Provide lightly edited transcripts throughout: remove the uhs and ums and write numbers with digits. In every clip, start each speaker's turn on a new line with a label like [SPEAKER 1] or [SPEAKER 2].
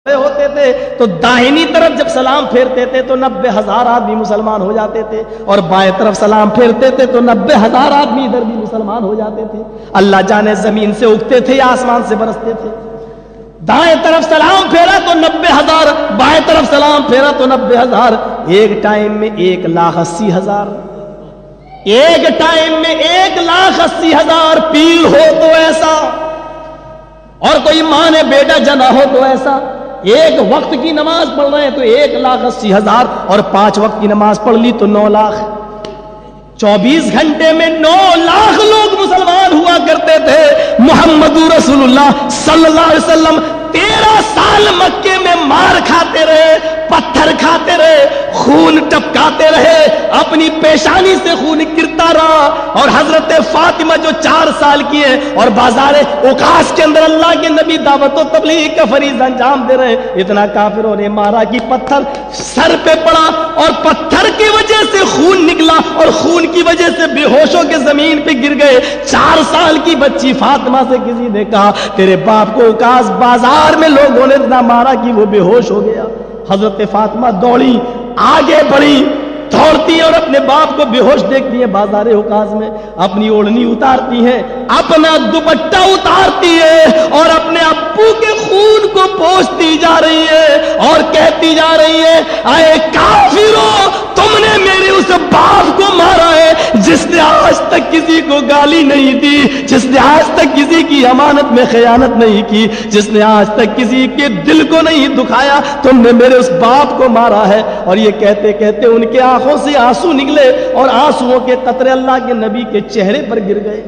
[SPEAKER 1] ہوتے تھے تو داہنی طرف جب سلام پھیرتے تھے تو 90,000 آدمی مسلمان ہو جاتے تھے، اور بائیں طرف سلام پھیرتے تھے تو 90,000 آدمی ادھر بھی مسلمان ہو جاتے تھے۔ اللہ جانے زمین سے اگتے تھے یا آسمان سے برستے تھے۔ دائیں طرف سلام پھیرا تو 90,000، بائیں طرف سلام پھیرا تو 90,000۔ ایک ٹائم میں 1,80,000، ایک ٹائم میں 1,80,000 پیر ہو تو ایسا، اور کوئی ماں نے بیٹا جنا ہو تو ایسا۔ ایک وقت کی نماز پڑھ رہے ہیں تو 1,80,000، اور 5 وقت کی نماز پڑھ لی تو 9 لاکھ۔ 24 گھنٹے میں 9 لاکھ لوگ مسلمان ہوا کرتے تھے۔ محمد رسول اللہ صلی اللہ علیہ وسلم 13 سال مکے میں مار کھاتے رہے، پتھر کھاتے رہے، خون ٹپکاتے رہے، اپنی پیشانی سے خون گرتا رہا، اور حضرت فاطمہ جو 4 سال کی ہے اور بازار اوقاس کے اندر اللہ کے نبی دعوت و تبلیغ کا فریضہ انجام دے رہے، اتنا کافروں نے مارا کہ پتھر سر پہ پڑا، اور پتھر کی وجہ سے خون نکلا، اور خون کی وجہ سے بے ہوش ہو کے زمین پہ گر گئے۔ 4 سال کی بچی فاطمہ سے کسی نے کہا تیرے باپ کو اوقاس بازار میں لوگوں نے اتنا مارا کہ وہ بے ہوش ہو گیا۔ حضرت فاطمہ دوڑی، آگے بڑھی، دوڑتی اور اپنے باپ کو بے ہوش دیکھتی ہے بازار اوقاس میں، اپنی اوڑھنی اتارتی ہے، اپنا دوپٹہ اتارتی ہے، اور اپنے ابو کے خون کو پوچھتی جا رہی ہے اور کہتی جا رہی ہے اے کافروں، تم نے میرے اس باپ کو مارا ہے جس نے آج تک کسی کو گالی نہیں دی، جس نے آج تک کسی کی امانت میں خیانت نہیں کی، جس نے آج تک کسی کے دل کو نہیں دکھایا، تم نے میرے اس باپ کو مارا ہے۔ اور یہ کہتے کہتے ان کے آنکھوں سے آنسو نکلے، اور آنسوؤں کے قطرے اللہ کے نبی کے چہرے پر گر گئے۔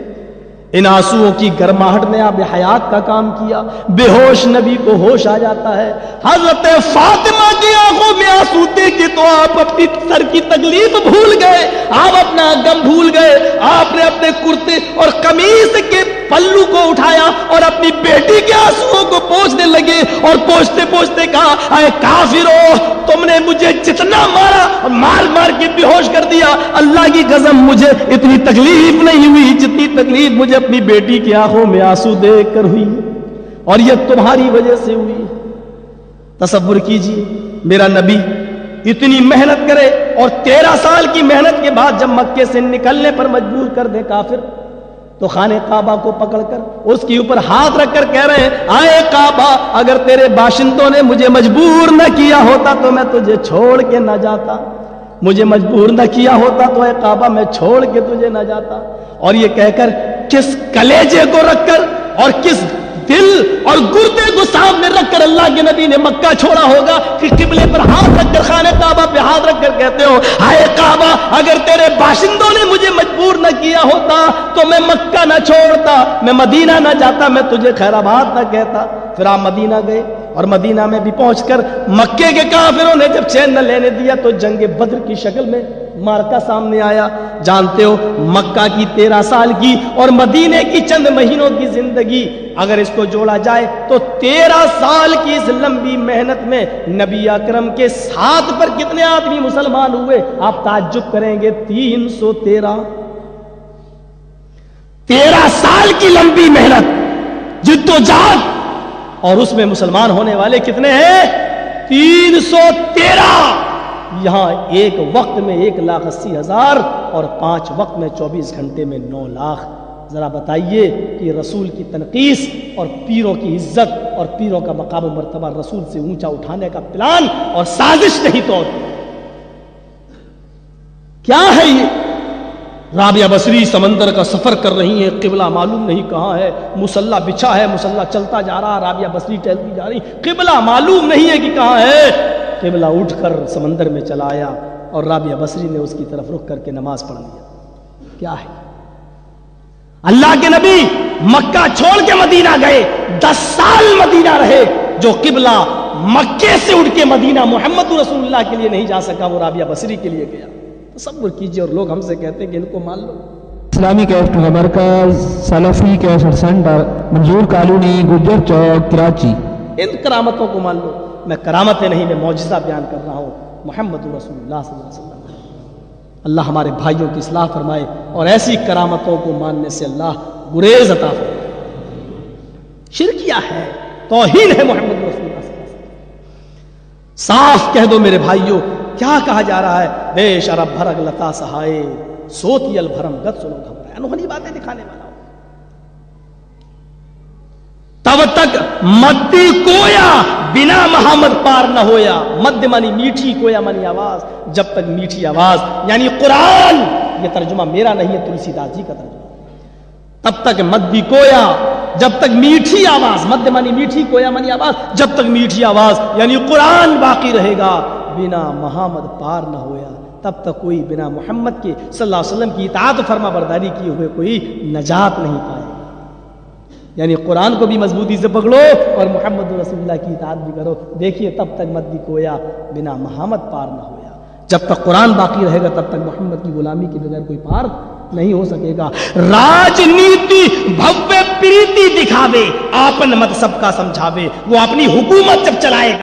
[SPEAKER 1] ان آنسوؤں کی گرماہٹ نے آب حیات کا کام کیا، بے ہوش نبی کو ہوش آ جاتا ہے۔ حضرت فاطمہ کی آنکھوں میں آنسو دیکھے تو آپ اپنی سر کی تکلیف بھول گئے، آپ اپنا غم بھول گئے، آپ نے اپنے کرتے اور قمیص کے پلو کو اٹھایا اور اپنی بیٹی کے آنسوؤں کو پوچھنے لگے، اور پوچھتے پوچھتے کہا اے کافروں، تم نے مجھے جتنا مارا اور مار مار کے بے ہوش کر دیا، اللہ کی قسم مجھے اتنی تکلیف نہیں ہوئی جتنی تکلیف مجھے اپنی بیٹی کی آنکھوں میں آنسو دیکھ کر ہوئی، اور یہ تمہاری وجہ سے ہوئی۔ تصور کیجئے میرا نبی اتنی محنت کرے، اور 13 سال کی محنت کے بعد جب مکے سے نکلنے پر مجبور کر دے کافر، تو خانہ کعبہ کو پکڑ کر اس کے اوپر ہاتھ رکھ کر کہہ رہے ہیں آئے کعبہ، اگر تیرے باشندوں نے مجھے مجبور نہ کیا ہوتا تو میں تجھے چھوڑ کے نہ جاتا، مجھے مجبور نہ کیا ہوتا تو اے کعبہ میں چھوڑ کے تجھے نہ جاتا۔ اور یہ کہہ کر کس کلیجے کو رکھ کر اور کس دل اور گردے کو سامنے رکھ کر اللہ کے نبی نے مکہ چھوڑا ہوگا کہ قبلے پر ہاتھ رکھ کر خانہ کعبہ پہ ہاتھ رکھ کر کہتے ہو ہائے کعبہ، اگر تیرے باشندوں نے مجھے مجبور نہ کیا ہوتا تو میں مکہ نہ چھوڑتا، میں مدینہ نہ جاتا، میں تجھے خیر آباد نہ کہتا۔ پھر آپ مدینہ گئے، اور مدینہ میں بھی پہنچ کر مکے کے کافروں نے جب چین نہ لینے دیا تو جنگ بدر کی شکل میں مارکا سامنے آیا۔ جانتے ہو مکہ کی 13 سال کی اور مدینے کی چند مہینوں کی زندگی اگر اس کو جوڑا جائے تو 13 سال کی اس لمبی محنت میں نبی اکرم کے ساتھ پر کتنے آدمی مسلمان ہوئے؟ آپ تعجب کریں گے، 313۔ 13 سال کی لمبی محنت، جدوجہد، اور اس میں مسلمان ہونے والے کتنے ہیں؟ 313۔ یہاں ایک وقت میں 1,80,000 اور 5 وقت میں 24 گھنٹے میں 9 لاکھ۔ ذرا بتائیے کہ رسول کی تنقیس اور پیروں کی عزت اور پیروں کا مقام و مرتبہ رسول سے اونچا اٹھانے کا پلان اور سازش نہیں تو کیا ہے؟ یہ رابعہ بصری سمندر کا سفر کر رہی ہیں، قبلہ معلوم نہیں کہاں ہے، مسلح بچھا ہے، مسلح چلتا جا رہا، رابعہ بصری ٹہلتی جا رہی، قبلہ معلوم نہیں ہے کہ کہاں ہے۔ قبلہ اٹھ کر سمندر میں چلا آیا، اور رابعہ بصری نے اس کی طرف رخ کر کے نماز پڑھ لیا۔ کیا ہے؟ اللہ کے نبی مکہ چھوڑ کے مدینہ گئے، 10 سال مدینہ رہے۔ جو قبلہ مکے سے اٹھ کے مدینہ محمد رسول اللہ کے لیے نہیں جا سکا، وہ رابعہ بصری کے لیے گیا۔ تصور کیجئے، اور لوگ ہم سے کہتے ہیں کہ ان کو مان لو۔
[SPEAKER 2] اسلامی کیسٹ مرکز سلفی کیسٹ سینٹر، منظور کالونی، گجر چوک، کراچی۔
[SPEAKER 1] ان کرامتوں کو مان لو۔ میں کرامتیں نہیں، میں معجزہ بیان کر رہا ہوں، محمد رسول اللہ صلی اللہ علیہ وسلم۔ اللہ ہمارے بھائیوں کی اصلاح فرمائے، اور ایسی کرامتوں کو ماننے سے اللہ گریز عطا فرمائے۔ شرکیہ ہے، توہین ہے محمد رسول اللہ صلی اللہ علیہ وسلم۔ صاف کہہ دو میرے بھائیوں، کیا کہا جا رہا ہے؟ بے شرف بھرگ لتا سہائے سوتی البھرم گت سنو گھبرائے، انہی باتیں دکھانے والا ہو۔ تب تک مدی کویا بنا محمد پار نہ ہویا، مد مانی میٹھی، کویا مانی آواز، جب تک میٹھی آواز یعنی قرآن، یہ ترجمہ میرا نہیں ہے، تلسی داس جی کا ترجمہ، تب تک مدی کویا جب تک میٹھی آواز، مد مانی میٹھی، کویا مانی آواز، جب تک میٹھی آواز یعنی قرآن باقی رہے گا، بنا محمد پار نہ ہویا، تب تک کوئی بنا محمد کے صلی اللہ علیہ وسلم کی اطاعت و فرما برداری کیے ہوئے کوئی نجات نہیں پائے گا۔ یعنی قرآن کو بھی مضبوطی سے پکڑو اور محمد رسول اللہ کی اطاعت بھی کرو۔ دیکھیے تب تک مدی کویا بنا محمد پار نہ ہویا، جب تک قرآن باقی رہے گا تب تک محمد کی غلامی کے بغیر کوئی پار نہیں ہو سکے گا۔ راجنیتی بھوّے پریتی دکھاوے، آپن مت سب کا سمجھاوے، وہ اپنی حکومت جب چلائے گا